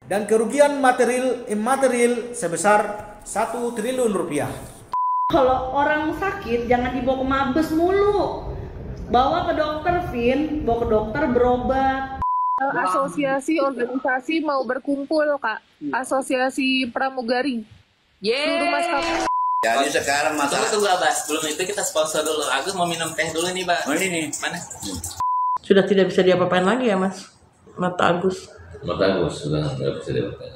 dan kerugian material imaterial sebesar 1 triliun rupiah. Kalau orang sakit jangan dibawa ke Mabes mulu. Bawa ke dokter, Vin. Bawa ke dokter berobat. Asosiasi organisasi mau berkumpul, Kak. Asosiasi pramugari. Seluruh maskapai. Jadi sekarang masalah Tunggu Abas, belum itu kita sponsor dulu. Agus mau minum teh dulu nih, Pak. oh ini nih. Mana? Sudah tidak bisa diapa-apain lagi ya, Mas? Mata Agus. Mata Agus sudah nggak bisa dilakukan.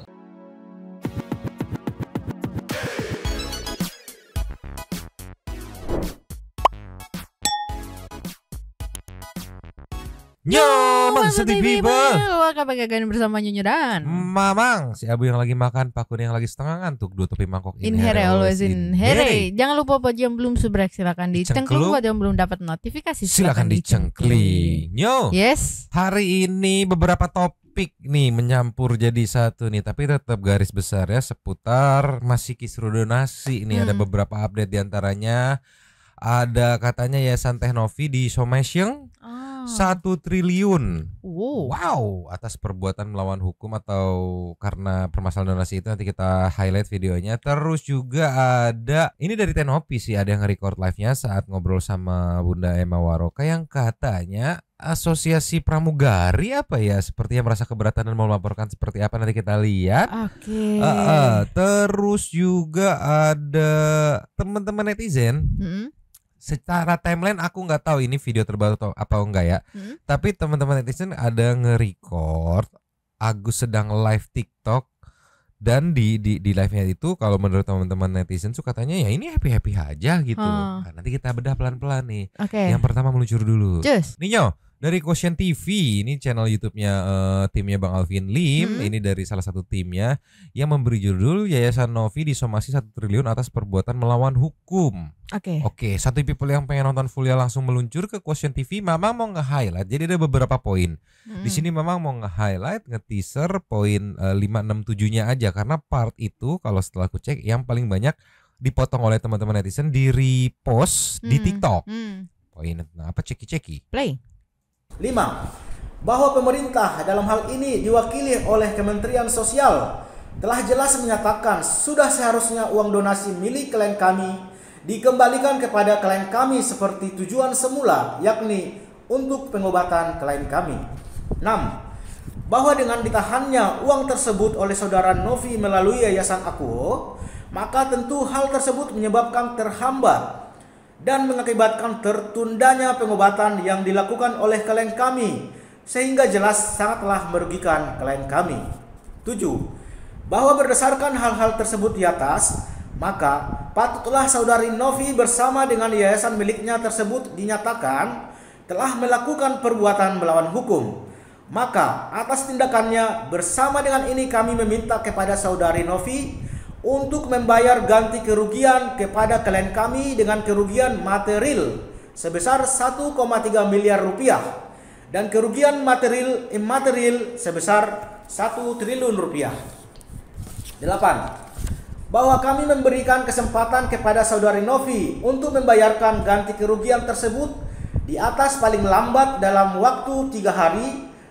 Yo, Mangseti people. Welcome back again bersama Nyonya dan Mamang, si Abu yang lagi makan, Pak Kun yang lagi setengah ngantuk, dua topi mangkok in here always in here. Jangan lupa buat yang belum subscribe silakan dicengklung, buat yang belum dapat notifikasi silakan dicengkling. Yo. Yes. Hari ini beberapa topik nih menyampur jadi satu nih, tapi tetap garis besar ya seputar masih kisruh donasi. Ini ada beberapa update diantaranya. Ada katanya Yayasan Teknovi di Somesyeng 1 triliun. Wow, atas perbuatan melawan hukum atau karena permasalahan donasi itu, nanti kita highlight videonya. Terus juga ada, ini dari Teknovi sih, ada yang nge-record live-nya saat ngobrol sama Bunda Emma Waroka yang katanya asosiasi pramugari apa ya, sepertinya merasa keberatan dan mau melaporkan seperti apa, nanti kita lihat. Oke. Terus juga ada teman-teman netizen. Secara timeline aku nggak tahu ini video terbaru atau apa enggak ya. Tapi teman-teman netizen ada nge-record Agus sedang live TikTok, dan di live-nya itu kalau menurut teman-teman netizen tuh katanya ya ini happy aja gitu. Nah, nanti kita bedah pelan-pelan nih. Yang pertama meluncur dulu. Ninyo dari Quotient TV, ini channel YouTube-nya timnya Bang Alvin Lim. Ini dari salah satu timnya yang memberi judul Yayasan Novi disomasi 1 triliun atas perbuatan melawan hukum. Oke, satu people yang pengen nonton full ya langsung meluncur ke Quotient TV. Mamang mau nge-highlight. Jadi ada beberapa poin. Di sini Mamang mau nge-highlight, nge-teaser poin 5, 6, 7-nya aja, karena part itu kalau setelah aku cek yang paling banyak dipotong oleh teman-teman netizen di repost di TikTok. Poin apa ceki-ceki? Play. 5. Bahwa pemerintah dalam hal ini diwakili oleh Kementerian Sosial telah jelas menyatakan sudah seharusnya uang donasi milik klien kami dikembalikan kepada klien kami seperti tujuan semula, yakni untuk pengobatan klien kami. 6. Bahwa dengan ditahannya uang tersebut oleh saudara Novi melalui Yayasan Akuo, maka tentu hal tersebut menyebabkan terhambat dan mengakibatkan tertundanya pengobatan yang dilakukan oleh klien kami, sehingga jelas sangatlah merugikan klien kami. 7. Bahwa berdasarkan hal-hal tersebut di atas, maka patutlah saudari Novi bersama dengan yayasan miliknya tersebut dinyatakan telah melakukan perbuatan melawan hukum. Maka atas tindakannya bersama dengan ini kami meminta kepada saudari Novi untuk membayar ganti kerugian kepada klien kami dengan kerugian material sebesar 1,3 miliar rupiah dan kerugian material imaterial sebesar 1 triliun rupiah. 8. Bahwa kami memberikan kesempatan kepada saudari Novi untuk membayarkan ganti kerugian tersebut di atas paling lambat dalam waktu 3 hari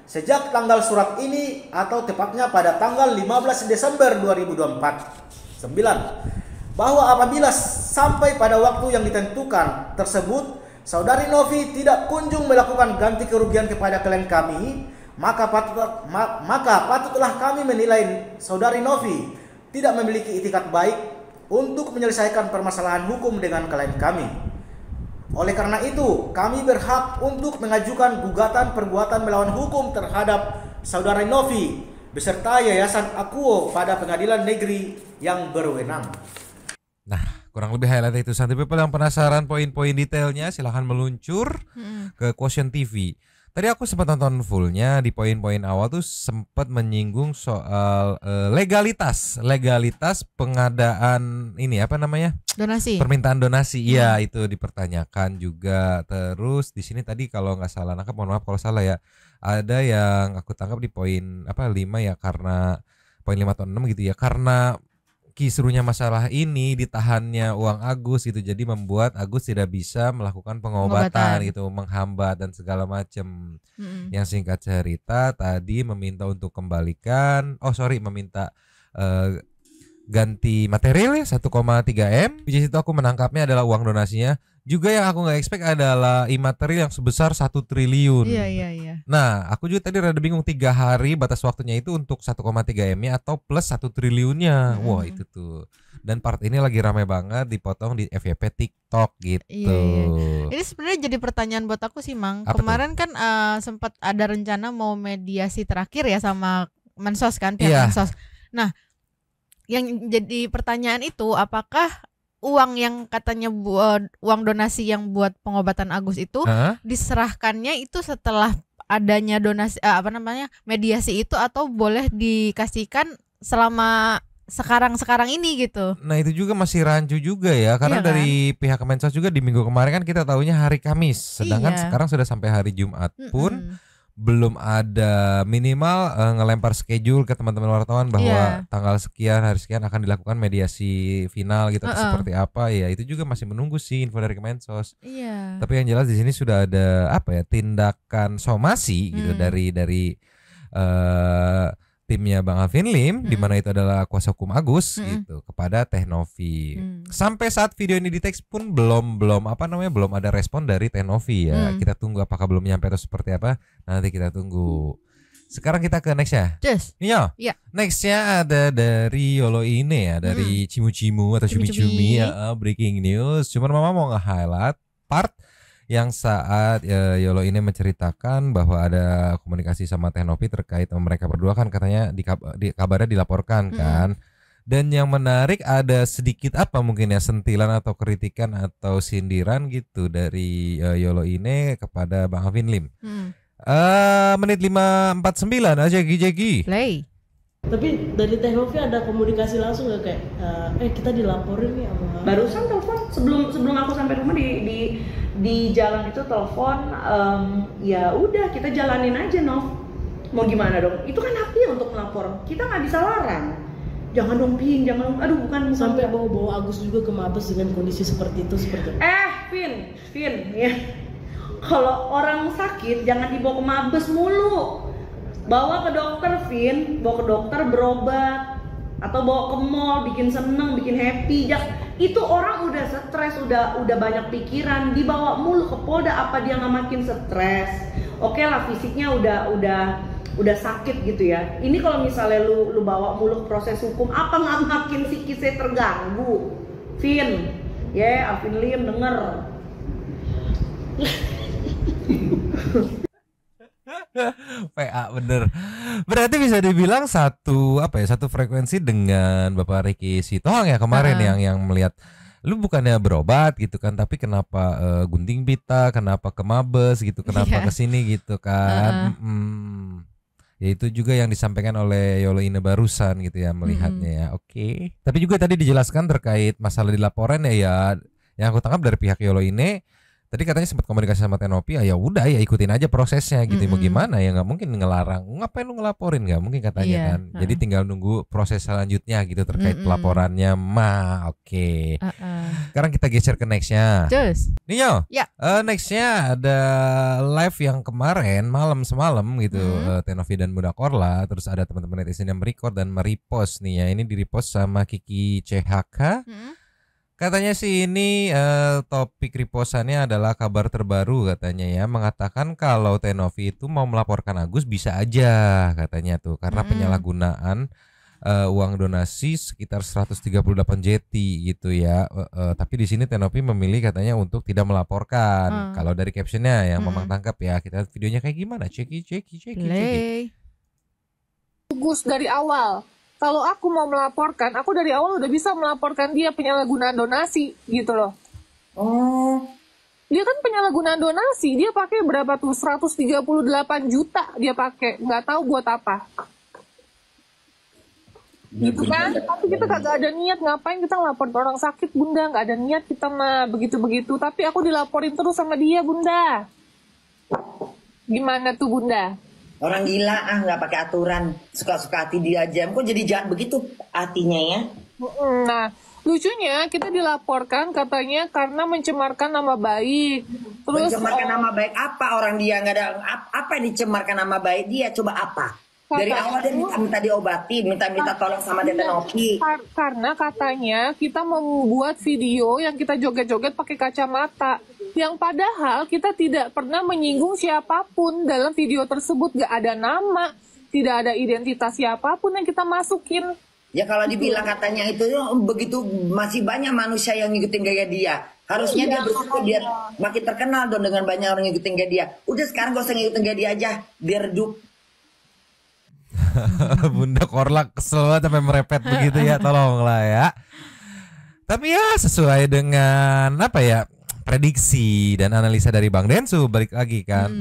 sejak tanggal surat ini, atau tepatnya pada tanggal 15 Desember 2024. 9. Bahwa apabila sampai pada waktu yang ditentukan tersebut saudari Novi tidak kunjung melakukan ganti kerugian kepada klien kami, maka patutlah kami menilai saudari Novi tidak memiliki itikat baik untuk menyelesaikan permasalahan hukum dengan klien kami. Oleh karena itu, kami berhak untuk mengajukan gugatan perbuatan melawan hukum terhadap saudari Novi beserta Yayasan Akuo pada pengadilan negeri yang berwenang. Nah, kurang lebih highlight itu. Santai people yang penasaran poin-poin detailnya silahkan meluncur ke Quotient TV. Tadi aku sempat nonton fullnya, di poin-poin awal tuh sempat menyinggung soal legalitas pengadaan ini apa namanya? Donasi. Permintaan donasi. Iya, itu dipertanyakan juga. Terus di sini tadi kalau nggak salah nangkap, mohon maaf kalau salah ya. Ada yang aku tangkap di poin 5 ya, karena poin 5 atau 6 gitu ya. Karena kisruhnya masalah ini, ditahannya uang Agus gitu, jadi membuat Agus tidak bisa melakukan pengobatan gitu, menghambat dan segala macam. Yang singkat cerita tadi meminta untuk kembalikan, meminta ganti material ya 1,3 M. Di situ aku menangkapnya adalah uang donasinya. Juga yang aku nggak expect adalah imaterial yang sebesar 1 triliun. Iya. Nah, aku juga tadi rada bingung 3 hari batas waktunya itu untuk 1,3 M-nya atau plus 1 triliunnya. Wah, itu tuh. Dan part ini lagi ramai banget dipotong di FYP TikTok gitu. Iya. Ini sebenarnya jadi pertanyaan buat aku sih, Mang. Kemarin kan sempat ada rencana mau mediasi terakhir ya sama Mensos kan, pihak Mensos. Nah, yang jadi pertanyaan itu apakah uang yang katanya uang donasi yang buat pengobatan Agus itu diserahkannya itu setelah adanya donasi mediasi itu, atau boleh dikasihkan selama sekarang ini gitu. Nah, itu juga masih rancu juga ya, karena dari pihak Kemensos juga di minggu kemarin kan kita tahunya hari Kamis, sedangkan sekarang sudah sampai hari Jumat pun belum ada minimal ngelempar schedule ke teman-teman wartawan bahwa tanggal sekian, hari sekian akan dilakukan mediasi final gitu, seperti apa ya. Itu juga masih menunggu sih info dari Kemensos. Tapi yang jelas di sini sudah ada tindakan somasi gitu dari timnya Bang Alvin Lim, di mana itu adalah kuasa hukum Agus gitu kepada Teh Novi. Sampai saat video ini di teks pun belum ada respon dari Teh Novi ya. Kita tunggu apakah belum nyampe atau seperti apa. Nanti kita tunggu. Sekarang kita ke next ya. Iya. Nextnya ada dari Yolo ini ya, dari Cimu-Cimu atau Cumi-Cumi ya, breaking news. Cuman Mama mau nge-highlight part yang saat Yolo ini menceritakan bahwa ada komunikasi sama Teh Novi terkait mereka berdua kan katanya kabarnya dilaporkan kan. Dan yang menarik ada sedikit mungkin ya sentilan atau kritikan atau sindiran gitu dari Yolo ini kepada Bang Alvin Lim. Menit 5:49 aja Jegi. Play. Tapi dari Teh Novi ada komunikasi langsung gak kayak kita dilaporin nih sama. Barusan telepon sebelum aku sampai rumah di jalan itu telepon, ya udah kita jalanin aja Nov. Mau gimana dong? Itu kan hak dia untuk melapor. Kita nggak bisa larang. Jangan dong Pin, jangan. Aduh bukan sampai bawa Agus juga ke Mabes dengan kondisi seperti itu. Pin ya. Kalau orang sakit jangan dibawa ke Mabes mulu. Bawa ke dokter, Vin, bawa ke dokter berobat, atau bawa ke mall, bikin seneng, bikin happy. Itu orang udah stres, udah banyak pikiran, dibawa mulu ke Polda, apa dia nggak makin stres? Oke lah, fisiknya udah sakit gitu ya. Ini kalau misalnya lu bawa mulu ke proses hukum, apa nggak makin psikisnya terganggu? Vin, Alvin Lim denger. PA bener. Berarti bisa dibilang satu frekuensi dengan Bapak Ricky Sitohang ya kemarin yang melihat lu bukannya berobat gitu kan, tapi kenapa gunting pita, kenapa ke Mabes gitu, kenapa ke sini gitu kan. Ya itu juga yang disampaikan oleh Yolo Ine barusan gitu ya melihatnya ya. Oke. Tapi juga tadi dijelaskan terkait masalah di laporan ya yang aku tangkap dari pihak Yolo Ine. Tadi katanya sempat komunikasi sama Teh Novi, ya udah ya ikutin aja prosesnya gitu. Mau gimana ya, nggak mungkin ngelarang. Ngapain lu ngelaporin, nggak mungkin katanya kan. Jadi tinggal nunggu proses selanjutnya gitu terkait pelaporannya. Oke. Sekarang kita geser ke nextnya. Nio. Nextnya ada live yang kemarin semalam gitu. Teh Novi dan Bunda Korla. Terus ada teman-teman netizen yang merecord dan merepost nih ya. Ini direpost sama Kiki CHK. Katanya sih ini topik repostannya adalah kabar terbaru katanya ya, mengatakan kalau Teh Novi itu mau melaporkan Agus bisa aja katanya tuh karena penyalahgunaan uang donasi sekitar 138 JT gitu ya. Tapi di sini Teh Novi memilih katanya untuk tidak melaporkan. Kalau dari captionnya yang Mamang tangkap ya, kita lihat videonya kayak gimana. Ceki. Bagus dari awal. Kalau aku mau melaporkan, aku dari awal udah bisa melaporkan dia penyalahgunaan donasi gitu loh. Dia kan penyalahgunaan donasi, dia pakai berapa tuh? 138 juta dia pakai, nggak tahu buat apa. Gitu kan? Tapi kita kagak ada niat, ngapain kita ngelapor orang sakit Bunda, nggak ada niat kita mah begitu-begitu. Tapi aku dilaporin terus sama dia Bunda. Gimana tuh Bunda? Orang gila nggak pakai aturan, suka-suka hati dia aja. Kok jadi jahat begitu hatinya ya? Nah, lucunya kita dilaporkan katanya karena mencemarkan nama baik. Terus mencemarkan nama baik apa? Orang dia nggak ada apa yang dicemarkan nama baik dia? Coba apa? Dari awal dia minta diobati, minta tolong sama Tete Novi. Karena katanya kita membuat video yang kita joget-joget pakai kacamata. Yang padahal kita tidak pernah menyinggung siapapun dalam video tersebut. Gak ada nama, tidak ada identitas siapapun yang kita masukin. Ya kalau dibilang katanya itu begitu masih banyak manusia yang ngikutin gaya dia. Harusnya dia bersyukur biar makin terkenal dong dengan banyak orang ngikutin gaya dia. Udah sekarang gak usah ngikutin gaya dia aja, biar redup. Bunda Korlak kesel banget sampai merepet begitu ya, tolonglah ya. Tapi ya sesuai dengan apa ya, prediksi dan analisa dari Bang Densu, balik lagi kan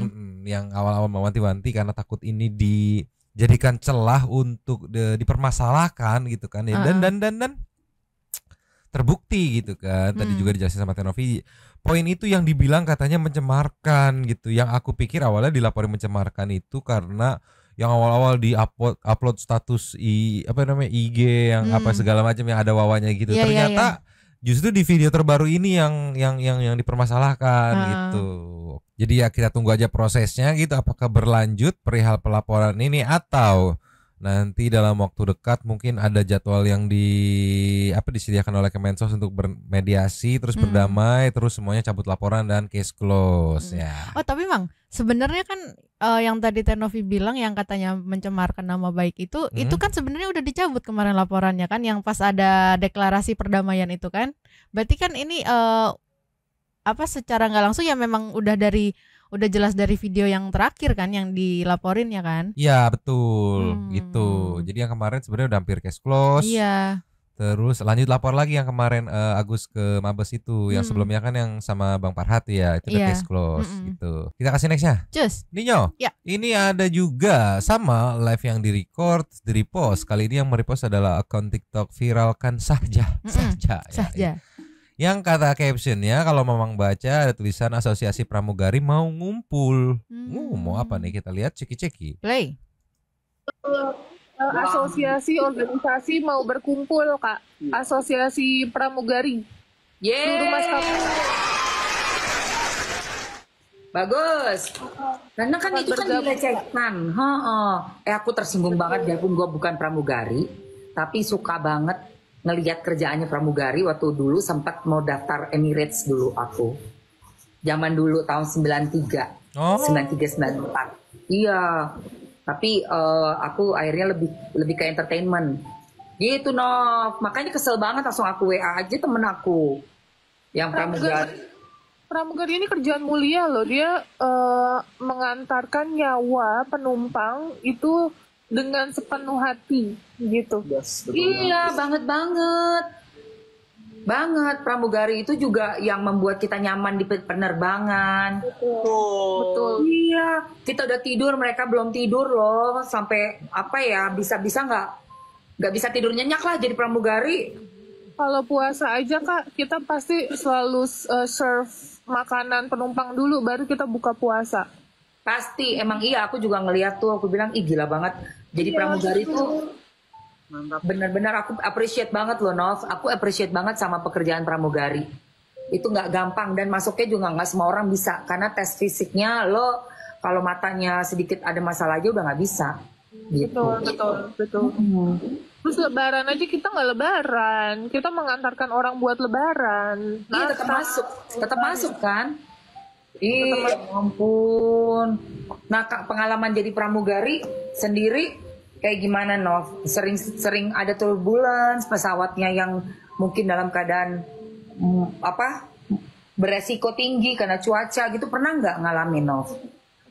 yang awal-awal mewanti-wanti karena takut ini dijadikan celah untuk dipermasalahkan gitu kan ya. Dan terbukti gitu kan. Tadi juga dijelasin sama Tenovi, poin itu yang dibilang katanya mencemarkan gitu. Yang aku pikir awalnya dilaporin mencemarkan itu karena yang awal-awal di upload status IG yang apa segala macam yang ada wawanya gitu. Ternyata justru di video terbaru ini yang dipermasalahkan gitu. Jadi ya kita tunggu aja prosesnya gitu, apakah berlanjut perihal pelaporan ini atau nanti dalam waktu dekat mungkin ada jadwal yang disediakan oleh Kemensos untuk bermediasi terus berdamai terus semuanya cabut laporan dan case close ya. Oh tapi Mang, sebenarnya kan yang tadi Tenovi bilang yang katanya mencemarkan nama baik itu kan sebenarnya udah dicabut kemarin laporannya kan, yang pas ada deklarasi perdamaian itu kan. Berarti kan ini secara nggak langsung ya memang udah jelas dari video yang terakhir kan yang dilaporin ya kan? Iya betul gitu. Jadi yang kemarin sebenarnya udah hampir case close. Iya. Terus lanjut lapor lagi yang kemarin Agus ke Mabes itu, yang sebelumnya kan yang sama Bang Farhat ya, itu udah case close gitu. Kita kasih nextnya. Cus. Ninyo. Ya. Ini ada juga sama live yang di-record, di-repost. Kali ini yang merepost adalah akun TikTok viralkan saja. Saja. Yang kata captionnya kalau memang baca ada tulisan Asosiasi Pramugari mau ngumpul. Mau apa nih, kita lihat ceki-ceki. Play. Asosiasi organisasi mau berkumpul Kak. Asosiasi Pramugari. Bagus. Karena kan itu kan dilecehkan. Aku tersinggung banget, biarpun gue bukan pramugari, tapi suka banget ngelihat kerjaannya pramugari. Waktu dulu sempat mau daftar Emirates dulu aku. Zaman dulu tahun 93. 93-94. Iya. Tapi aku akhirnya lebih ke entertainment. Gitu Nov. Makanya kesel banget, langsung aku WA aja temen aku yang pramugari. Pramugari ini kerjaan mulia loh. Dia mengantarkan nyawa penumpang itu dengan sepenuh hati gitu. Iya, banget. Pramugari itu juga yang membuat kita nyaman di penerbangan. Betul. Iya, kita udah tidur, mereka belum tidur loh. Sampai bisa-bisa nggak bisa tidur nyenyak lah jadi pramugari. Kalau puasa aja Kak, kita pasti selalu serve makanan penumpang dulu, baru kita buka puasa. Pasti, emang iya, aku juga ngeliat tuh, aku bilang gila banget. Jadi pramugari tuh benar-benar aku appreciate banget loh Nov. Aku appreciate banget sama pekerjaan pramugari. Itu nggak gampang dan masuknya juga nggak semua orang bisa. Karena tes fisiknya lo kalau matanya sedikit ada masalah aja udah nggak bisa. Gitu. Betul. Terus lebaran aja kita nggak lebaran. Kita mengantarkan orang buat lebaran. Iya tetap masuk kan. Iya ampun. Nah pengalaman jadi pramugari sendiri kayak gimana Nov? Sering ada turbulence, pesawatnya yang mungkin dalam keadaan beresiko tinggi karena cuaca gitu, pernah nggak ngalamin Nov?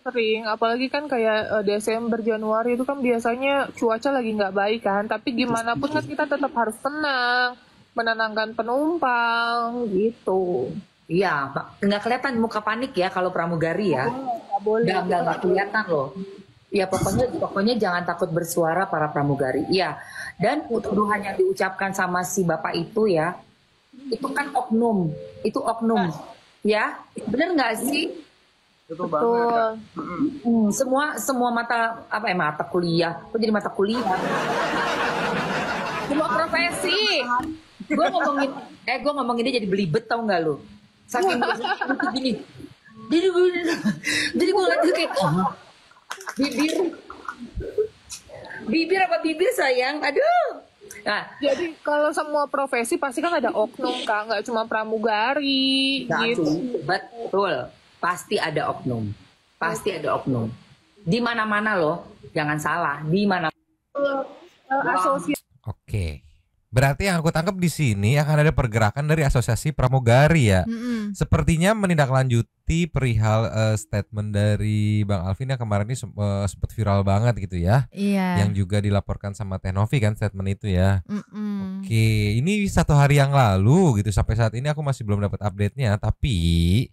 Sering, apalagi kan kayak Desember, Januari itu kan biasanya cuaca lagi nggak baik kan, tapi gimana pun kan kita tetap harus tenang, menenangkan penumpang gitu. Iya, nggak kelihatan muka panik ya kalau pramugari ya. Nggak boleh. Nggak kelihatan loh. Ya pokoknya jangan takut bersuara para pramugari. Iya. Dan tuduhan yang diucapkan sama si bapak itu ya, itu kan oknum. Itu oknum. Ya, bener nggak sih? Betul. Semua mata kuliah. Kok jadi mata kuliah? Semua profesi. gue ngomongin dia jadi belibet tau nggak lu? Saking gue gini. Jadi gue ngeliat kayak bibir apa bibir sayang, aduh. Nah, jadi kalau semua profesi pasti kan ada oknum Kak, nggak cuma pramugari gitu. Betul, pasti ada oknum, di mana-mana loh, jangan salah, di mana. Oke. Berarti yang aku tangkap di sini akan ada pergerakan dari asosiasi pramugari ya. Sepertinya menindaklanjuti perihal statement dari Bang Alvin yang kemarin ini sempat viral banget gitu ya. Iya. Yang juga dilaporkan sama Teh Novi kan statement itu ya. Oke, ini 1 hari yang lalu gitu, sampai saat ini aku masih belum dapat update-nya. Tapi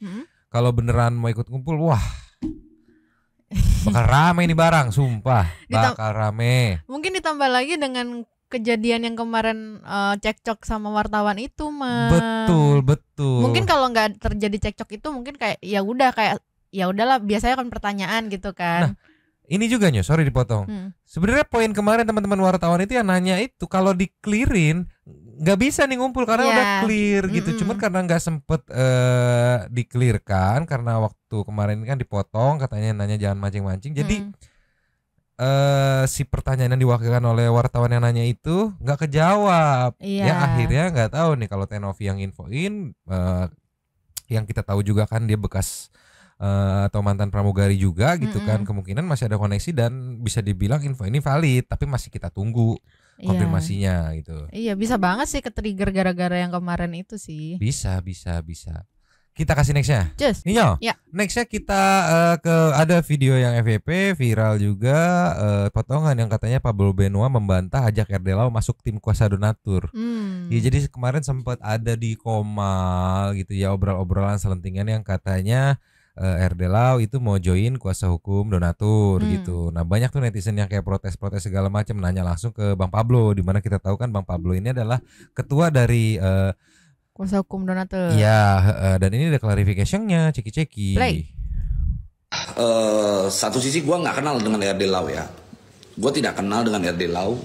kalau beneran mau ikut kumpul, wah, bakal rame ini barang, sumpah, bakal rame. Mungkin ditambah lagi dengan kejadian yang kemarin cekcok sama wartawan itu mah. Betul. Mungkin kalau nggak terjadi cekcok itu mungkin kayak ya udahlah biasanya kan pertanyaan gitu kan. Nah, ini juga Nyo, sorry dipotong. Sebenarnya poin kemarin teman-teman wartawan itu yang nanya itu kalau di-clearin nggak bisa nih ngumpul karena udah clear gitu. Cuman karena nggak sempet di-clearkan karena waktu kemarin kan dipotong, katanya nanya jangan mancing-mancing. Jadi si pertanyaan yang diwakilkan oleh wartawan yang nanya itu nggak kejawab. Ya akhirnya nggak tahu nih kalau Teh Novi yang infoin, yang kita tahu juga kan dia bekas atau mantan pramugari juga gitu kan, kemungkinan masih ada koneksi dan bisa dibilang info ini valid, tapi masih kita tunggu konfirmasinya gitu. Iya, bisa banget sih ke-trigger gara-gara yang kemarin itu sih. Bisa. Kita kasih nextnya. Ninyo, nextnya kita ada video yang FYP viral juga, potongan yang katanya Pablo Benoit membantah ajak RD Lau masuk tim kuasa donatur. Ya, jadi kemarin sempat ada di Komal gitu ya, obrolan selentingan yang katanya RD Lau itu mau join kuasa hukum donatur gitu. Nah, banyak tuh netizen yang kayak protes segala macam, nanya langsung ke Bang Pablo, di mana kita tahu kan Bang Pablo ini adalah ketua dari kuasa hukum donatur. Iya, dan ini ada clarification-nya, ceki-ceki. Satu sisi gue nggak kenal dengan RD Lau ya. Gue tidak kenal dengan RD Lau.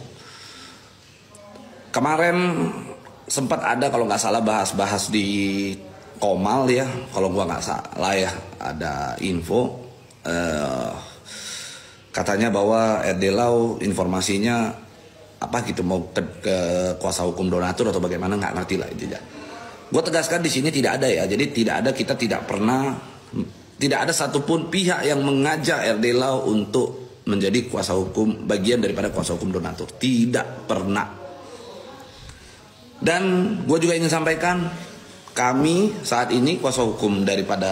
Kemarin sempat ada kalau nggak salah bahas-bahas di Komal ya, kalau gue nggak salah ya, ada info katanya bahwa RD Lau informasinya apa gitu mau ke kuasa hukum donatur atau bagaimana, nggak ngerti lah itu ya. Gue tegaskan di sini tidak ada ya, jadi kita tidak ada satupun pihak yang mengajak RD Lau untuk menjadi kuasa hukum, bagian daripada kuasa hukum donatur, tidak pernah. Dan gue juga ingin sampaikan, kami saat ini kuasa hukum daripada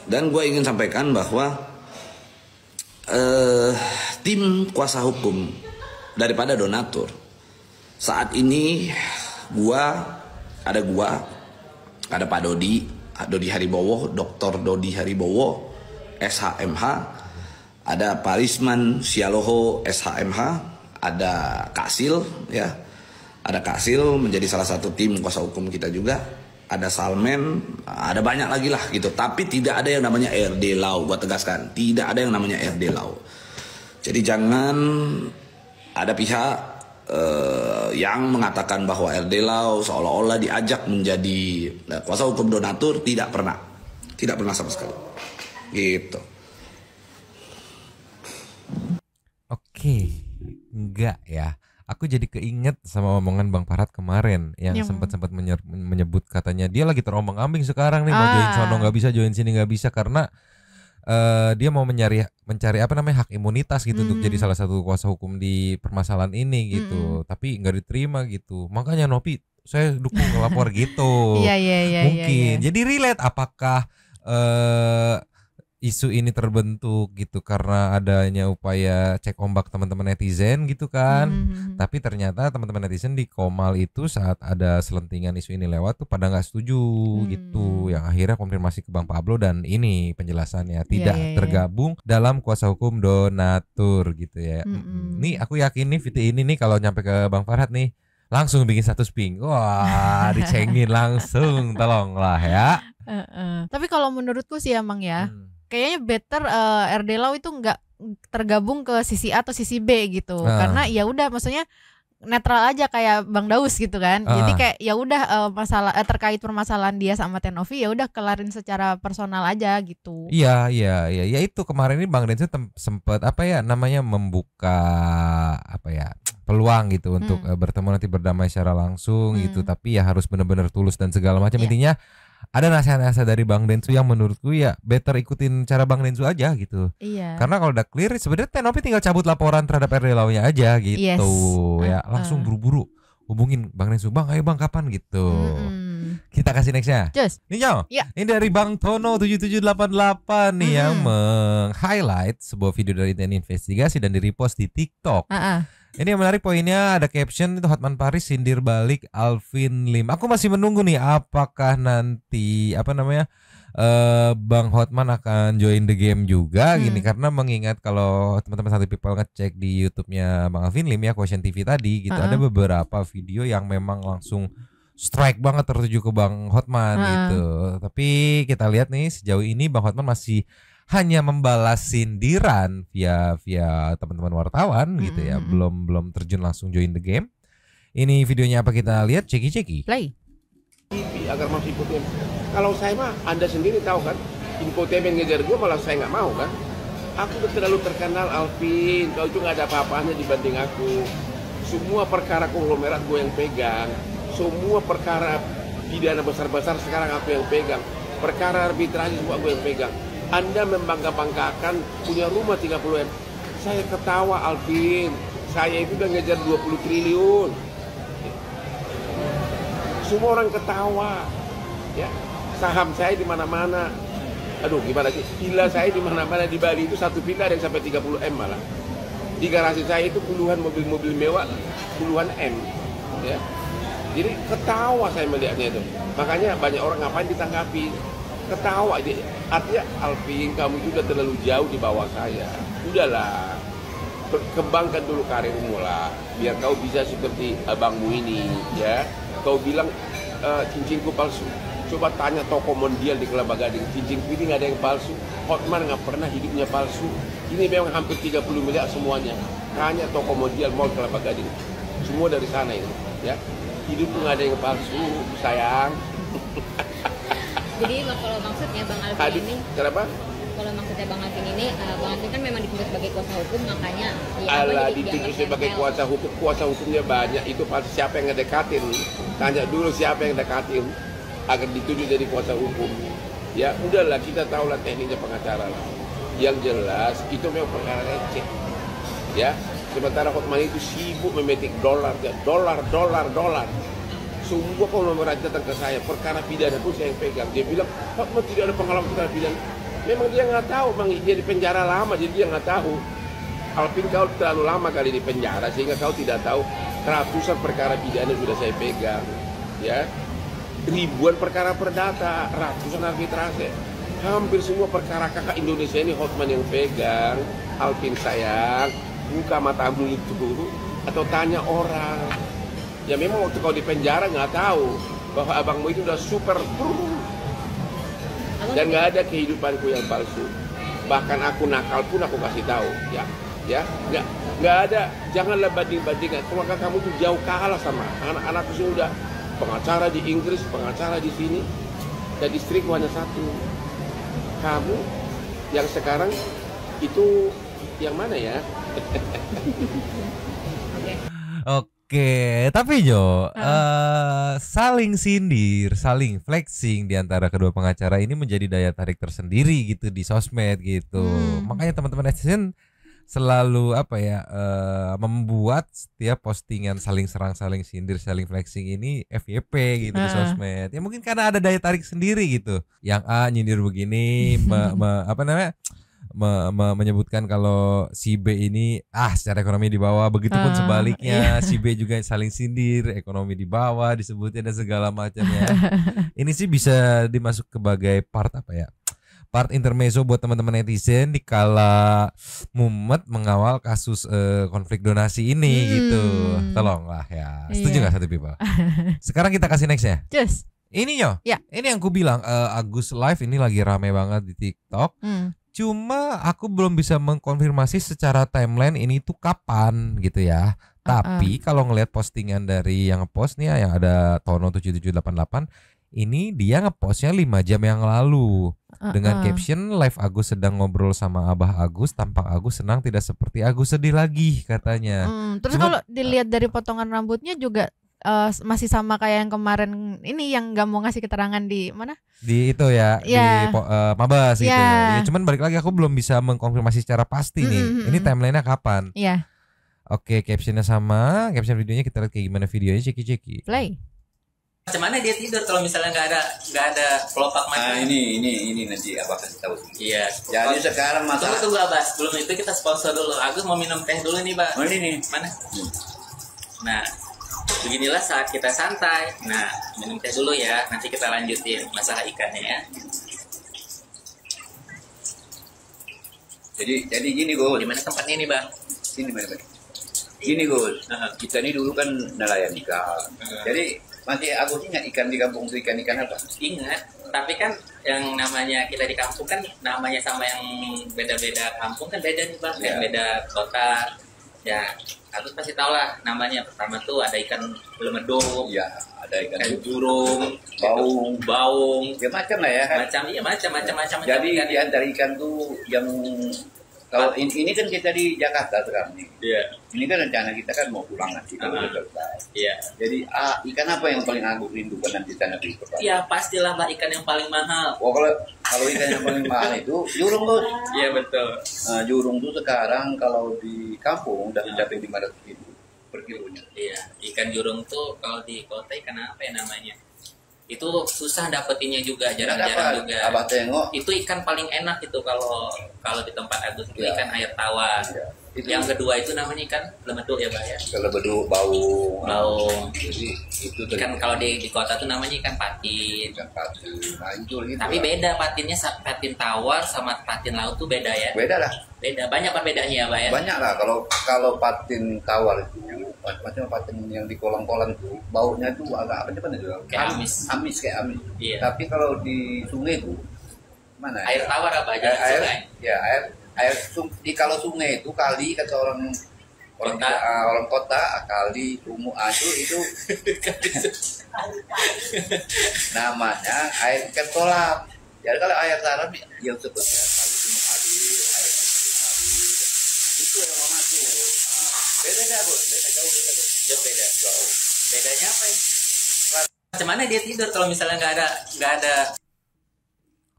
dan gue ingin sampaikan bahwa tim kuasa hukum daripada donatur saat ini ada Pak Dodi Haribowo, Dr. Dodi Haribowo, SHMH, ada Pak Risman Sialoho, SHMH, ada Kasil ya, ada Kasil menjadi salah satu tim kuasa hukum kita juga, ada Salmen, ada banyak lagi lah gitu. Tapi tidak ada yang namanya RD Lau, gua tegaskan, tidak ada yang namanya RD Lau. Jadi jangan ada pihak yang mengatakan bahwa RD Lau seolah-olah diajak menjadi kuasa hukum donatur, tidak pernah sama sekali. Gitu. Oke, enggak ya. Aku jadi keinget sama omongan Bang Farhat kemarin yang sempat menyebut katanya dia lagi terombang-ambing sekarang nih, mau join sono nggak bisa, join sini nggak bisa karena dia mau mencari apa namanya hak imunitas gitu untuk jadi salah satu kuasa hukum di permasalahan ini gitu, tapi nggak diterima gitu. Makanya Nopi saya dukung ngelapor gitu. Mungkin jadi relate apakah isu ini terbentuk gitu karena adanya upaya cek ombak teman-teman netizen gitu kan. Tapi ternyata teman-teman netizen di Komal itu saat ada selentingan isu ini lewat tuh pada nggak setuju gitu. Yang akhirnya konfirmasi ke Bang Pablo dan ini penjelasannya tidak tergabung dalam kuasa hukum donatur gitu ya. Nih aku yakin nih video ini nih kalau nyampe ke Bang Farhat nih langsung bikin status pink. Wah, dicengin langsung, tolonglah ya. Tapi kalau menurutku sih emang ya, kayaknya better RD Law itu nggak tergabung ke sisi A atau sisi B gitu. Karena ya udah maksudnya netral aja kayak Bang Daus gitu kan. Jadi kayak ya udah masalah terkait permasalahan dia sama Tenovi ya udah kelarin secara personal aja gitu. Iya ya itu kemarin ini Bang Densu sempat apa ya namanya membuka apa ya peluang gitu untuk bertemu nanti berdamai secara langsung gitu, tapi ya harus benar-benar tulus dan segala macam. Intinya ada nasihat-nasihat dari Bang Densu yang menurutku ya better ikutin cara Bang Densu aja gitu. Iya. Karena kalau udah clear sebenarnya Tenovi tinggal cabut laporan terhadap RD Law-nya aja gitu. Ya langsung buru-buru hubungin Bang Densu, Bang ayo Bang kapan gitu. Kita kasih nextnya. Nih Nyo, ini dari Bang Tono 7788 nih yang meng-highlight sebuah video dari TNI Investigasi dan di-repost di TikTok. Ini yang menarik poinnya ada caption itu Hotman Paris sindir balik Alvin Lim. Aku masih menunggu nih apakah nanti apa namanya Bang Hotman akan join the game juga gini, karena mengingat kalau teman-teman Santai People ngecek di YouTube-nya Bang Alvin Lim ya Quotient TV tadi gitu, ada beberapa video yang memang langsung strike banget tertuju ke Bang Hotman gitu. Tapi kita lihat nih sejauh ini Bang Hotman masih hanya membalas sindiran via teman-teman wartawan gitu ya, belum terjun langsung join the game. Ini videonya apa kita lihat, ceki play. Agar masuk infotainment. Kalau saya mah Anda sendiri tahu kan, infotainment ngejar gue malah saya nggak mau kan. Aku udah terlalu terkenal Alvin, kau itu nggak ada apa-apanya dibanding aku. Semua perkara konglomerat gue yang pegang, semua perkara pidana besar-besar sekarang aku yang pegang, perkara arbitrasi semua gue yang pegang. Anda membangga-banggakan punya rumah 30M. Saya ketawa Alvin, saya itu udah ngejar 20 triliun. Semua orang ketawa. Ya, saham saya di mana-mana. Aduh, gimana sih? Villa saya di mana-mana di Bali itu satu villa ada yang sampai 30M malah. Di garasi saya itu puluhan mobil-mobil mewah, puluhan M. Ya. Jadi ketawa saya melihatnya itu. Makanya banyak orang ngapain ditanggapi. Ketawa dia, artinya Alvin kamu juga terlalu jauh di bawah saya. Udahlah, kembangkan dulu karirmu lah, biar kau bisa seperti abangmu ini, ya. Kau bilang cincinku palsu. Coba tanya toko mondial di Kelapa Gading, cincinku ini nggak ada yang palsu. Hotman nggak pernah hidupnya palsu. Ini memang hampir 30 miliar semuanya. Tanya toko mondial mall Kelapa Gading, semua dari sana ini, ya. Hidupku nggak ada yang palsu, sayang. Jadi kalau maksudnya Bang Alvin ini, kenapa? Kalau maksudnya Bang Alvin ini, Bang Alvin kan memang ditunjuk sebagai kuasa hukum, makanya ditunjuk sebagai kuasa hukumnya banyak. Itu pasti siapa yang ngedekatin? Tanya dulu siapa yang dekatin agar ditunjuk jadi kuasa hukum. Ya udahlah, kita tahu lah tekniknya pengacara lah. Yang jelas itu memang perkara receh. Ya, sementara Hotman itu sibuk memetik dolar. Semua konglomerat datang ke saya, perkara pidana pun saya yang pegang. Dia bilang, Hotman tidak ada pengalaman perkara pidana. Memang dia nggak tahu, Bang. Dia di penjara lama, jadi dia nggak tahu. Alvin, kau terlalu lama kali di penjara, sehingga kau tidak tahu ratusan perkara pidana sudah saya pegang. Ya, ribuan perkara perdata, ratusan arbitrase. Hampir semua perkara kakak Indonesia ini Hotman yang pegang. Alvin sayang, buka matamu itu, atau tanya orang. Ya memang waktu kau di penjara nggak tahu bahwa abangmu itu udah super dan nggak ada kehidupanku yang palsu. Bahkan aku nakal pun aku kasih tahu, ya nggak ada. Janganlah banding-bandingkan. Maka kamu tuh jauh kalah sama anak-anakku sudah pengacara di Inggris, pengacara di sini, dan istriku hanya satu. Kamu yang sekarang itu yang mana ya? Oke, tapi Jo, saling sindir, saling flexing di antara kedua pengacara ini menjadi daya tarik tersendiri gitu di sosmed gitu. Makanya teman-teman netizen selalu membuat setiap postingan saling serang, saling sindir, saling flexing ini FYP gitu di sosmed. Ya mungkin karena ada daya tarik sendiri gitu. Yang A nyindir begini, menyebutkan kalau si B ini secara ekonomi di bawah, begitupun sebaliknya si B juga saling sindir, ekonomi di bawah disebutnya dan segala macamnya. Ini sih bisa dimasuk sebagai part intermezzo buat teman-teman netizen dikala mumet mengawal kasus konflik donasi ini gitu. Tolonglah ya. Setuju nggak Satu People? Sekarang kita kasih next ya. Ini yo, ya. Ini yang ku bilang Agus live ini lagi rame banget di TikTok. Cuma aku belum bisa mengkonfirmasi secara timeline ini tuh kapan gitu ya. Tapi kalau ngelihat postingan dari yang ngepost nih yang ada Tono 7788, ini dia ngepostnya 5 jam yang lalu dengan caption live Agus sedang ngobrol sama Abah Agus, tampak Agus senang tidak seperti Agus sedih lagi katanya. Terus kalau dilihat dari potongan rambutnya juga masih sama kayak yang kemarin ini yang nggak mau ngasih keterangan di mana? Di itu ya, di Mabes gitu. Ya, cuman balik lagi aku belum bisa mengkonfirmasi secara pasti nih. Ini timelinenya kapan? Iya. Oke, captionnya sama, caption videonya kita lihat kayak gimana videonya, ceki. Play. Macam mana dia tidur kalau misalnya nggak ada kelopak mata? Ini nanti Abah kasih tahu. Iya. Jadi sekarang masalah. Tunggu Abah, sebelum itu kita sponsor dulu. Agus mau minum teh dulu nih, Pak. Oh ini nih. Mana? Nah, beginilah saat kita santai. Nah, minum teh dulu ya. Nanti kita lanjutin masalah ikannya ya. Jadi gini Gus. Di mana tempatnya nih, Bang? Sini mana Bang? Gini Gus. Kita ini dulu kan nelayan ikan. Jadi masih Agus ingat ikan di kampung itu ikan apa? Ingat, tapi kan yang namanya kita di kampung kan namanya sama yang beda-beda kampung kan beda nih Bang, yang beda kota. Ya, Agus pasti tahu lah namanya. Pertama tuh ada ikan belemedung, ada ikan jurung, baung, ya macam lah ya. Macam. Jadi di antara ikan tuh yang kalau ini kan kita di Jakarta sekarang nih. Iya. Ini kan rencana kita kan mau pulang nanti kalau udah selesai. Iya. Jadi ikan apa yang paling Agus rindukan nanti sana di pertama? Iya pastilah Mbak, ikan yang paling mahal. Oh kalau ikan yang paling mahal itu jurung Bos. Iya betul. Nah, jurung tuh sekarang kalau di kampung udah mencapai 500.000 per kilonya. Iya, ikan jurung tuh kalau di kota ikan apa ya namanya? Itu susah dapetinnya juga, jarang-jarang juga. Abah tengok. Itu ikan paling enak itu kalau di tempat Agus itu ikan air tawar. Yang kedua itu namanya ikan lemeduk ya Pak ya. Lemeduk, baung. Jadi itu ikan kalau di kota tuh namanya ikan patin. Nah, itu gitu. Tapi beda patinnya, patin tawar sama patin laut tuh beda ya. Beda lah. Beda, banyak perbedaannya ya Pak ya. Banyak lah kalau patin tawar itu macam patin yang di kolam-kolam tuh baunya tuh agak apa itu? Kayak amis. Iya. Tapi kalau di sungai tuh mana? Air tawar apa aja? Air kalau sungai itu kali kata orang kota kali sumur itu namanya air ikan kolam. Jadi kalau air tawar yang seperti kali sumur air itu yang mau masuk. Beda jauh. Bedanya apa ya? Macam mana dia tidur kalau misalnya nggak ada.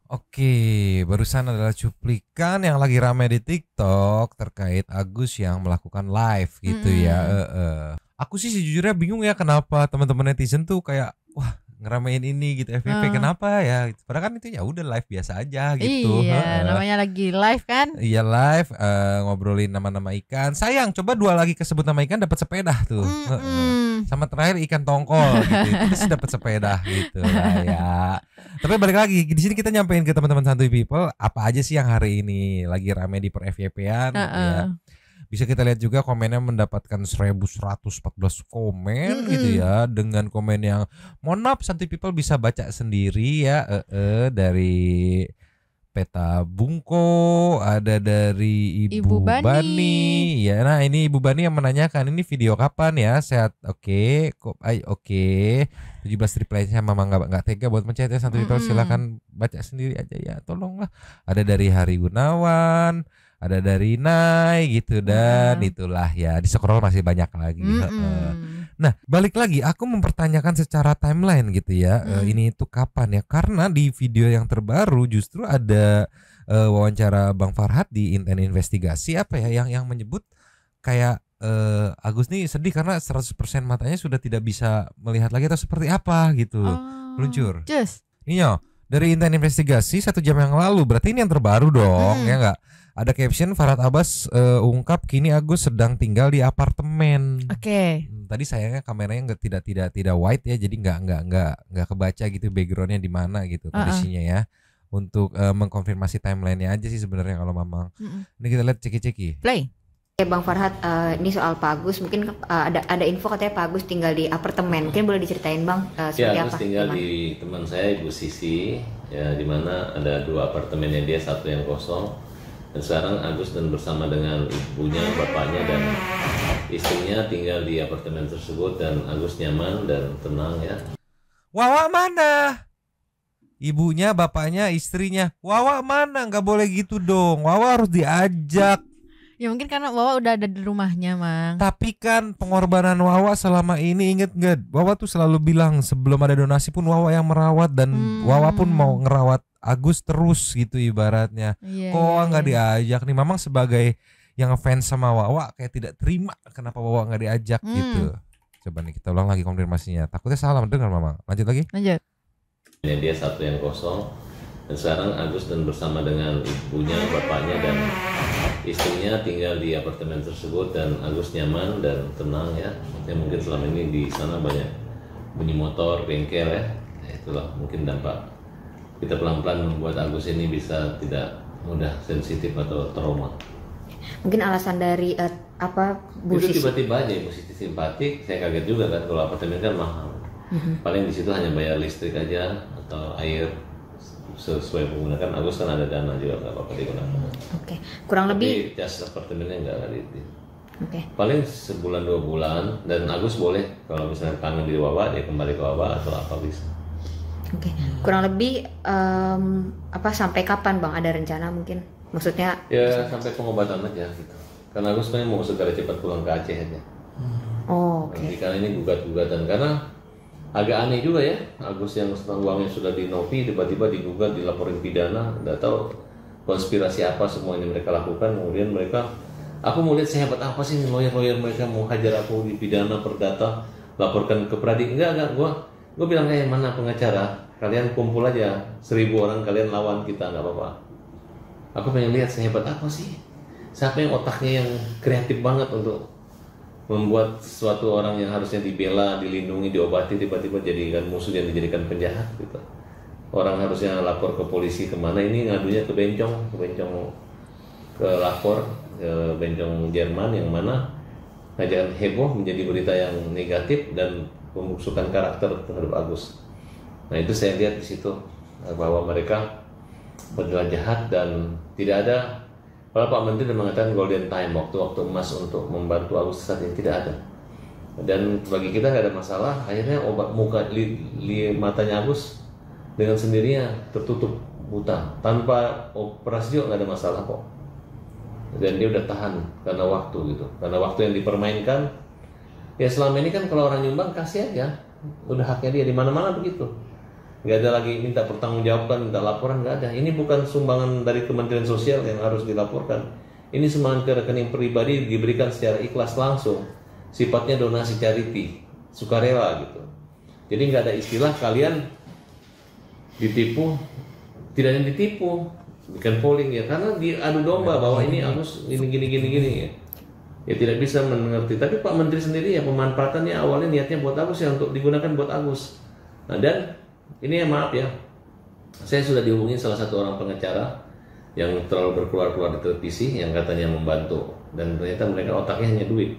Oke, barusan adalah cuplikan yang lagi ramai di TikTok terkait Agus yang melakukan live gitu ya. Aku sih sejujurnya bingung ya kenapa teman-teman netizen tuh kayak wah ngeramein ini gitu FYP kenapa ya? Padahal kan itu ya udah live biasa aja gitu. Iya, namanya lagi live kan? Iya live ngobrolin nama-nama ikan. Sayang, coba 2 lagi kesebut nama ikan dapat sepeda tuh. Sama terakhir ikan tongkol gitu. Terus dapat sepeda gitu lah ya. Tapi balik lagi di sini kita nyampein ke teman-teman Santuy People apa aja sih yang hari ini lagi rame di per FYP-an ya. Bisa kita lihat juga komennya mendapatkan 1114 komen gitu ya, dengan komen yang mohon maaf Santuy People bisa baca sendiri ya, dari Peta Bungko, ada dari Ibu Bani. Ya, nah ini Ibu Bani yang menanyakan ini video kapan ya? Sehat. Oke. 17 reply-nya mama nggak tega buat mencet ya Santuy People, silakan baca sendiri aja ya, tolonglah. Ada dari Hari Gunawan, ada dari Nai gitu, dan itulah ya di scroll masih banyak lagi. Nah balik lagi aku mempertanyakan secara timeline gitu ya, ini itu kapan ya, karena di video yang terbaru justru ada wawancara Bang Farhad di Inten Investigasi apa ya yang menyebut kayak Agus nih sedih karena 100% matanya sudah tidak bisa melihat lagi atau seperti apa gitu. Luncur. Iya, dari Inten Investigasi 1 jam yang lalu, berarti ini yang terbaru dong ya nggak? Ada caption Farhad Abbas ungkap kini Agus sedang tinggal di apartemen. Tadi sayangnya kameranya tidak wide ya, jadi nggak kebaca gitu backgroundnya di mana gitu kondisinya ya. Untuk mengkonfirmasi timelinenya aja sih sebenarnya kalau Mamang. Ini kita lihat ceki-ceki. Play. Bang Farhat, ini soal Pak Agus, mungkin ada info katanya Pak Agus tinggal di apartemen, mungkin boleh diceritain Bang seperti Ya, apa? Agus tinggal Gimana? di teman saya Ibu Sisi, ya di mana ada 2 apartemennya dia, 1 yang kosong. Dan sekarang Agus dan bersama dengan ibunya, bapaknya dan istrinya tinggal di apartemen tersebut dan Agus nyaman dan tenang ya. Wawa mana? Ibunya, bapaknya, istrinya. Wawa mana? Nggak boleh gitu dong. Wawa harus diajak. Ya mungkin karena Wawa udah ada di rumahnya, Mang. Tapi kan pengorbanan Wawa selama ini, inget gak? Wawa tuh selalu bilang sebelum ada donasi pun Wawa yang merawat. Dan Wawa pun mau ngerawat Agus terus gitu ibaratnya. Iya, Kok Wawa iya, nggak iya. diajak nih? Mamang sebagai yang fans sama Wawa kayak tidak terima kenapa Wawa nggak diajak gitu. Coba nih kita ulang lagi konfirmasinya. Takutnya salah mendengar Mamang. Lanjut lagi. Lanjut. Dia 1 yang kosong. Dan sekarang Agus dan bersama dengan ibunya, bapaknya dan istrinya tinggal di apartemen tersebut dan Agus nyaman dan tenang ya. Ya mungkin selama ini di sana banyak bunyi motor, bengkel ya. Itulah mungkin dampak. Kita pelan-pelan membuat Agus ini bisa tidak mudah sensitif atau trauma. Mungkin alasan dari Bu Itu Sisi. tiba-tiba aja Ibu Siti simpatik, saya kaget juga kan kalau apartemen kan mahal. Paling di situ hanya bayar listrik aja atau air sesuai menggunakan. Agus kan ada dana juga, nggak apa-apa digunakan. Oke, kurang lebih. Tapi jas apartemennya nggak itu. Oke. Paling sebulan 2 bulan dan Agus boleh kalau misalnya kangen di Wawa dia kembali ke Wawa atau apa bisa. Oke, kurang lebih sampai kapan Bang ada rencana mungkin? Maksudnya? Ya sampai pengobatan aja gitu. Karena Agus sebenarnya mau segera cepat pulang ke Aceh aja. Oh, oke. Nanti karena ini gugat-gugatan karena agak aneh juga ya, Agus yang setengah uangnya sudah di Novi tiba-tiba digugat, dilaporin pidana, nggak tahu konspirasi apa semua ini mereka lakukan. Kemudian mereka, aku mau lihat sehebat apa sih lawyer-lawyer mereka mau hajar aku di pidana perdata, laporkan ke Pradi. Enggak, gue bilang kayak mana pengacara, kalian kumpul aja 1000 orang, kalian lawan kita nggak apa-apa. Aku pengen lihat sehebat apa sih, siapa yang otaknya yang kreatif banget untuk membuat suatu orang yang harusnya dibela, dilindungi, diobati tiba-tiba jadikan musuh dan dijadikan penjahat gitu. Orang harusnya lapor ke polisi kemana, ini ngadunya ke Bencong ke lapor ke Bencong Jerman yang mana ngajakan heboh menjadi berita yang negatif dan pembusukan karakter terhadap Agus. Nah itu saya lihat di situ bahwa mereka beneran jahat dan tidak ada. Kalau Pak Menteri mengatakan golden time, waktu emas untuk membantu Agus saat ini tidak ada. Dan bagi kita nggak ada masalah. Akhirnya obat muka matanya Agus dengan sendirinya tertutup buta, tanpa operasi juga nggak ada masalah kok. Dan dia udah tahan karena waktu gitu, karena waktu yang dipermainkan. Ya selama ini kan kalau orang nyumbang kasih aja, udah haknya dia di mana-mana begitu. Nggak ada lagi minta pertanggungjawaban, minta laporan, nggak ada. Ini bukan sumbangan dari Kementerian Sosial yang harus dilaporkan. Ini sumbangan ke rekening pribadi diberikan secara ikhlas langsung. Sifatnya donasi charity, sukarela gitu. Jadi nggak ada istilah kalian ditipu, tidak ada yang ditipu, bikin polling ya, karena diadu domba bahwa ini Agus ini gini ya. Ya tidak bisa mengerti. Tapi Pak Menteri sendiri ya pemanfaatannya awalnya niatnya buat Agus ya, untuk digunakan buat Agus. Nah dan ini ya maaf ya, saya sudah dihubungi salah satu orang pengacara yang terlalu berkeluar-keluar di televisi yang katanya membantu, dan ternyata mereka otaknya hanya duit.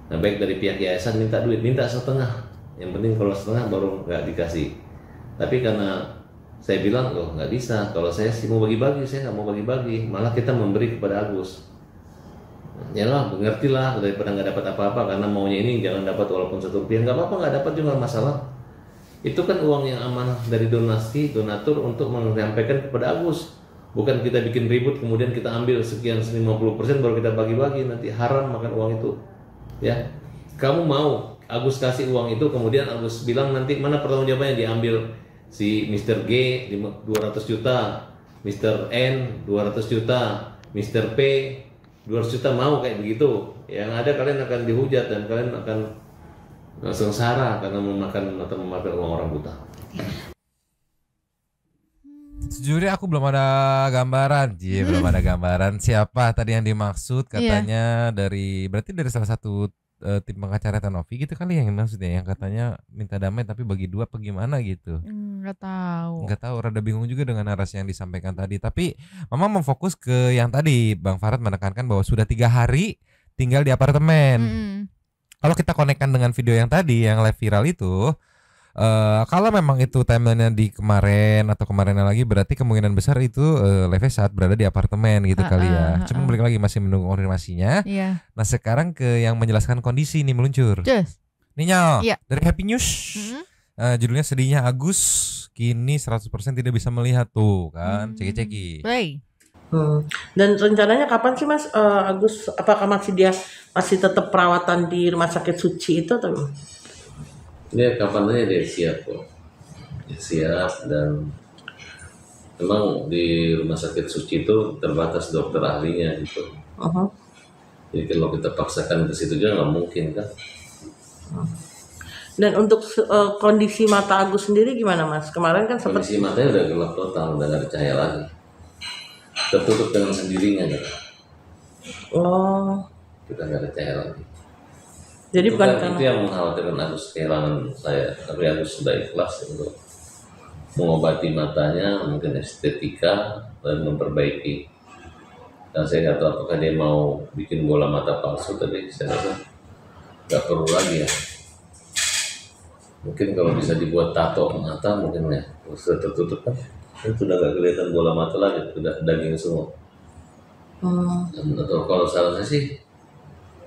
Nah baik dari pihak yayasan minta duit, minta setengah, yang penting kalau setengah baru nggak dikasih. Tapi karena saya bilang loh nggak bisa, kalau saya sih mau bagi-bagi, saya nggak mau bagi-bagi, malah kita memberi kepada Agus. Ya lah, mengertilah daripada nggak dapat apa-apa, karena maunya ini jangan dapat walaupun 1 rupiah, nggak apa-apa, nggak dapat juga nggak masalah. Itu kan uang yang amanah dari donatur untuk menyampaikan kepada Agus. Bukan kita bikin ribut kemudian kita ambil sekian 50% baru kita bagi-bagi, nanti haram makan uang itu. Ya, kamu mau Agus kasih uang itu kemudian Agus bilang nanti mana pertanggungjawabannya, diambil si Mr. G 200 juta, Mr. N 200 juta, Mr. P 200 juta, mau kayak begitu. Yang ada kalian akan dihujat dan kalian akan sengsara karena memakan uang orang buta. Sejujurnya aku belum ada gambaran, belum ada gambaran siapa tadi yang dimaksud katanya berarti dari salah satu tim pengacara Tanovi gitu kali yang maksudnya, yang katanya minta damai tapi bagi 2 apa gimana gitu. Nggak tahu, rada bingung juga dengan narasi yang disampaikan tadi. Tapi Mama mau fokus ke yang tadi Bang Farhat menekankan bahwa sudah 3 hari tinggal di apartemen. Kalau kita konekkan dengan video yang tadi yang live viral itu, kalau memang itu timelinenya di kemarin atau kemarinnya lagi, berarti kemungkinan besar itu live saat berada di apartemen gitu kali ya. Cuman balik lagi masih menunggu konfirmasinya. Nah sekarang ke yang menjelaskan kondisi nih meluncur. Ninyo dari Happy News. Judulnya sedihnya Agus kini 100% tidak bisa melihat tuh kan. Ceki-ceki. Dan rencananya kapan sih Mas Agus? Apakah dia masih tetap perawatan di Rumah Sakit Suci itu atau? Dia kapan aja dia siap kok. Dia siap, dan memang di Rumah Sakit Suci itu terbatas dokter ahlinya gitu. Jadi kalau kita paksakan ke situ juga nggak mungkin kan. Dan untuk kondisi mata Agus sendiri gimana Mas? Kemarin kan sempat kondisi matanya udah gelap total, udah nggak ada cahaya lagi. Tertutup dengan sendirinya kan. Kita nggak ada cahaya lagi. Jadi itu bukan kan, itu yang mengkhawatirkan Agus kehilangan saya. Tapi Agus sudah ikhlas untuk mengobati matanya, mungkin estetika dan memperbaiki. Dan saya nggak tahu apakah dia mau bikin bola mata palsu, tapi saya rasa nggak perlu lagi ya. Mungkin kalau bisa dibuat tato mata mungkin ya, sudah tertutup kan, itu udah nggak kelihatan bola mata lagi, sudah daging semua. Atau kalau saran saya sih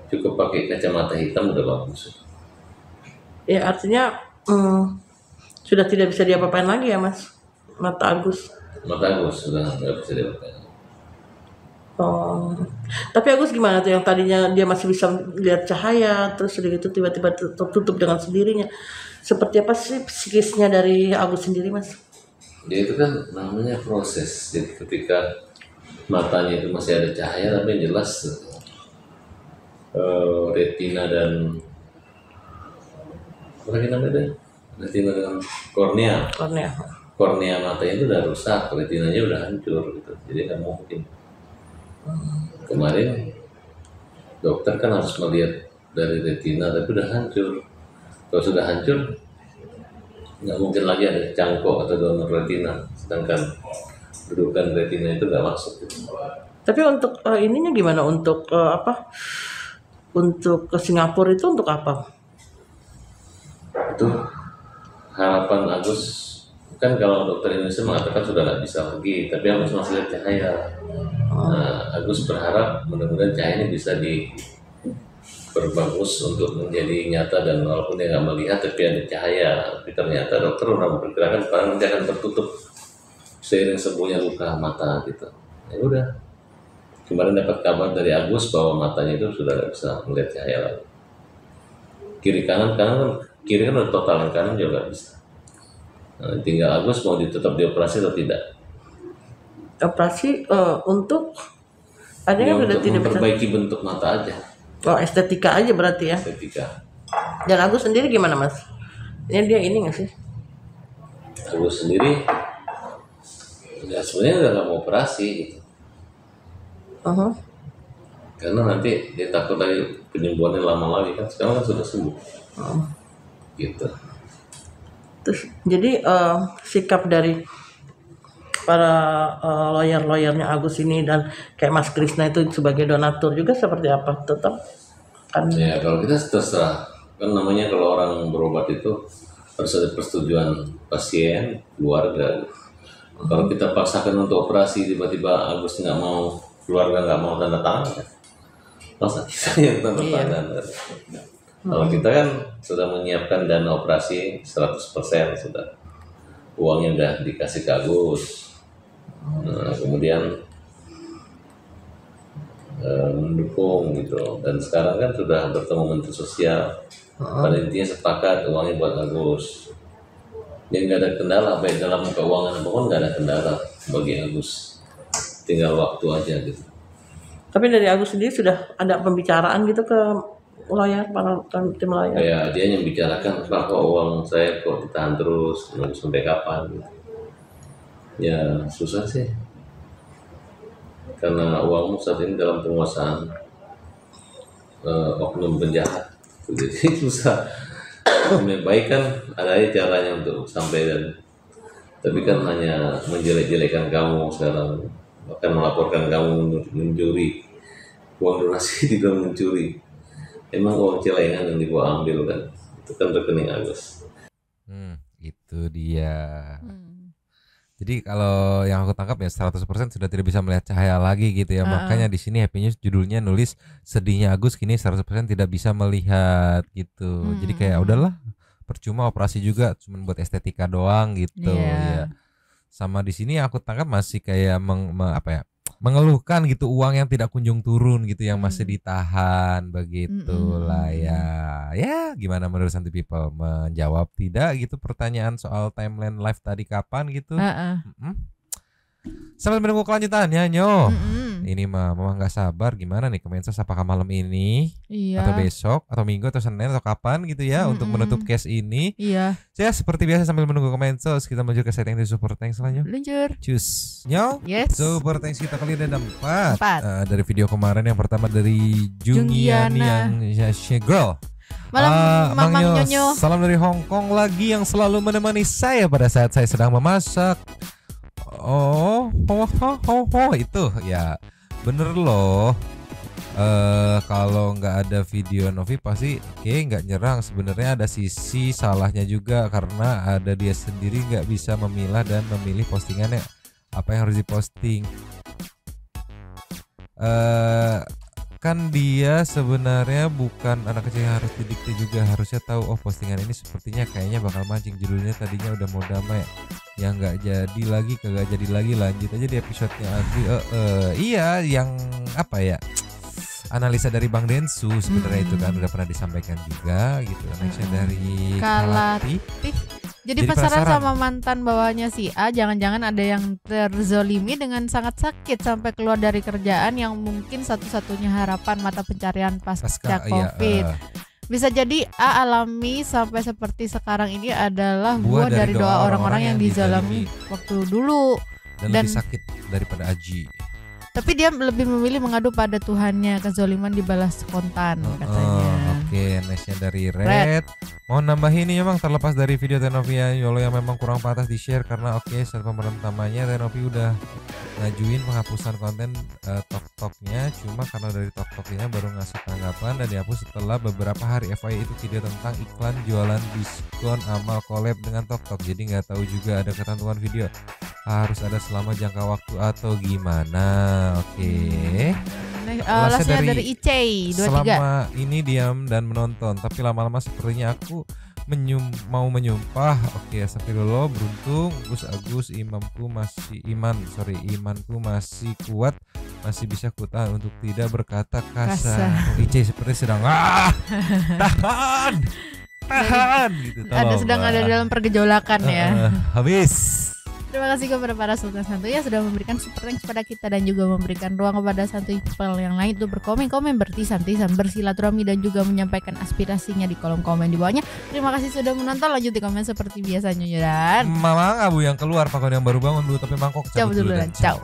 cukup pakai kacamata hitam udah bagus. Ya artinya sudah tidak bisa diapa-apain lagi ya Mas, mata Agus. Mata Agus sudah nggak bisa diapa-apain. Tapi Agus gimana tuh yang tadinya dia masih bisa lihat cahaya, terus udah gitu tiba-tiba tertutup dengan sendirinya. Seperti apa sih psikisnya dari Agus sendiri Mas? Dia itu kan namanya proses. Jadi ketika matanya itu masih ada cahaya, tapi yang jelas retina dan apa lagi namanya? Retina dengan kornea matanya itu udah rusak, retinanya udah hancur gitu. Jadi nggak mungkin. Kemarin dokter kan harus melihat dari retina, tapi udah hancur. Kalau sudah hancur, nggak mungkin lagi ada cangkok atau donor retina. Sedangkan dudukan retina itu nggak masuk. Tapi untuk ininya gimana? Untuk apa? Untuk ke Singapura itu untuk apa? Itu harapan Agus. Kan kalau dokter Indonesia mengatakan sudah nggak bisa pergi, tapi Agus masih lihat cahaya. Nah, Agus berharap mudah-mudahan cahaya ini bisa diperbagus untuk menjadi nyata, dan walaupun dia nggak melihat tapi ada cahaya. Tapi ternyata dokter sudah memperkirakan barang nanti akan tertutup seiring sembuhnya luka mata gitu. Ya udah. Kemarin dapat kabar dari Agus bahwa matanya itu sudah nggak bisa melihat cahaya lagi. Kiri kanan kiri kan udah total, kanan juga nggak bisa. Nah, tinggal Agus mau tetap dioperasi atau tidak. Operasi untuk ada yang sudah tidak bisa memperbaiki bentuk mata aja. Estetika aja berarti ya. Estetika. Dan Agus sendiri gimana Mas? Ini dia ini nggak sih? Agus sendiri ya sebenarnya udah nggak mau operasi gitu. Karena nanti dia takut lagi penyembuhannya lama lagi kan. Sekarang kan sudah sembuh. Gitu. Terus jadi sikap dari para lawyer-lawyernya Agus ini dan kayak Mas Krisna itu sebagai donatur juga seperti apa? Tetap kan? Ya kalau kita terserah, kan namanya kalau orang berobat itu harus ada persetujuan pasien, keluarga. Kalau kita paksakan untuk operasi, tiba-tiba Agus nggak mau, keluarga nggak mau tanda tangan, masa kita yang tanda tangan? Kalau kita kan sudah menyiapkan dana operasi 100%, sudah uangnya udah dikasih ke Agus. Nah, kemudian mendukung gitu, dan sekarang kan sudah bertemu Menteri Sosial. Pada intinya sepakat uangnya buat Agus. Dia nggak ada kendala, baik dalam keuangan apapun nggak ada kendala bagi Agus. Tinggal waktu aja gitu. Tapi dari Agus sendiri sudah ada pembicaraan gitu ke lawyer, para tim lawyer? Ya dia yang bicarakan, Pak kok uang saya kok ditahan terus, sampai kapan gitu. Ya susah sih, karena uangmu saat ini dalam penguasaan oknum penjahat, jadi susah. Yang baik kan ada aja caranya untuk sampai, dan tapi kan hanya menjelek-jelekan kamu sekarang, bahkan melaporkan kamu mencuri uang donasi dibilang mencuri. Emang uang celengan yang dibawa ambil kan, itu kan rekening Agus. Itu dia. Jadi kalau yang aku tangkap ya 100% sudah tidak bisa melihat cahaya lagi gitu ya. Makanya di sini Happy News judulnya nulis sedihnya Agus kini 100% tidak bisa melihat gitu. Jadi kayak udahlah, percuma operasi juga cuman buat estetika doang gitu ya. Sama di sini aku tangkap masih kayak mengeluhkan gitu uang yang tidak kunjung turun gitu, yang masih ditahan begitulah ya gimana menurut Santi People, menjawab tidak gitu pertanyaan soal timeline live tadi kapan gitu. Sambil menunggu kelanjutannya Nyo. Ini mah mama nggak sabar gimana nih Kemensos, apakah malam ini atau besok atau minggu atau Senin atau kapan gitu ya untuk menutup case ini. Ya seperti biasa sambil menunggu Kemensos kita menuju ke setting di Super Thanks selanjutnya. Luncur. Cus. Nyo. Yes. Super Thanks kita kali ini ada 4. Dari video kemarin yang pertama dari Jungiani yang Girl. Malam Mang Nyonyo. Salam dari Hong Kong lagi yang selalu menemani saya pada saat saya sedang memasak. Itu ya bener loh. Kalau nggak ada video Novi pasti nggak nyerang. Sebenarnya ada sisi salahnya juga karena ada dia sendiri nggak bisa memilah dan memilih postingannya apa yang harus diposting. Kan dia sebenarnya bukan anak kecil yang harus didikte juga, harusnya tahu postingan ini sepertinya kayaknya bakal mancing, judulnya tadinya udah mau damai yang nggak jadi lagi, kagak jadi lagi, lanjut aja di episodenya Adri. Iya yang apa ya, analisa dari Bang Densu sebenarnya itu kan udah pernah disampaikan juga gitu. Nextnya dari Kalati. Jadi penasaran sama mantan bawahnya si A, jangan-jangan ada yang terzolimi dengan sangat sakit sampai keluar dari kerjaan yang mungkin satu-satunya harapan mata pencarian pasca COVID. Bisa jadi A alami sampai seperti sekarang ini adalah buah dari doa orang-orang yang dizalimi waktu dulu. Dan lebih sakit daripada Aji. Tapi dia lebih memilih mengadu pada Tuhannya, kezoliman dibalas spontan katanya. Oke, nextnya dari Red. Mau nambahin ini memang terlepas dari video Tenovia Yolo yang memang kurang pantas di share karena saat pemeran utamanya Tenovi udah ngajuin penghapusan konten TokToknya, cuma karena dari TokToknya baru ngasih tanggapan dan dihapus setelah beberapa hari. FYI itu video tentang iklan jualan diskon amal collab dengan TokTok, jadi nggak tahu juga ada ketentuan video harus ada selama jangka waktu atau gimana. Oke. Alasnya dari Icei 23. Selama ini diam dan menonton, tapi lama-lama sepertinya aku mau menyumpah. Oke, astagfirullah, beruntung Agus imanku masih kuat, masih bisa kutahan untuk tidak berkata kasar. Icei seperti sedang tahan gitu. Sedang ada dalam pergejolakan ya. Habis. Terima kasih kepada para Sultan Santuy yang sudah memberikan super thanks kepada kita dan juga memberikan ruang kepada Santuy People yang lain untuk berkomen-komen, bertisan-tisan, bersilaturahmi dan juga menyampaikan aspirasinya di kolom komen di bawahnya. Terima kasih sudah menonton, lanjut di komen seperti biasanya dan Mamang Abu yang keluar, pakaian yang baru bangun dulu tapi mangkok cabut dulu dan ciao.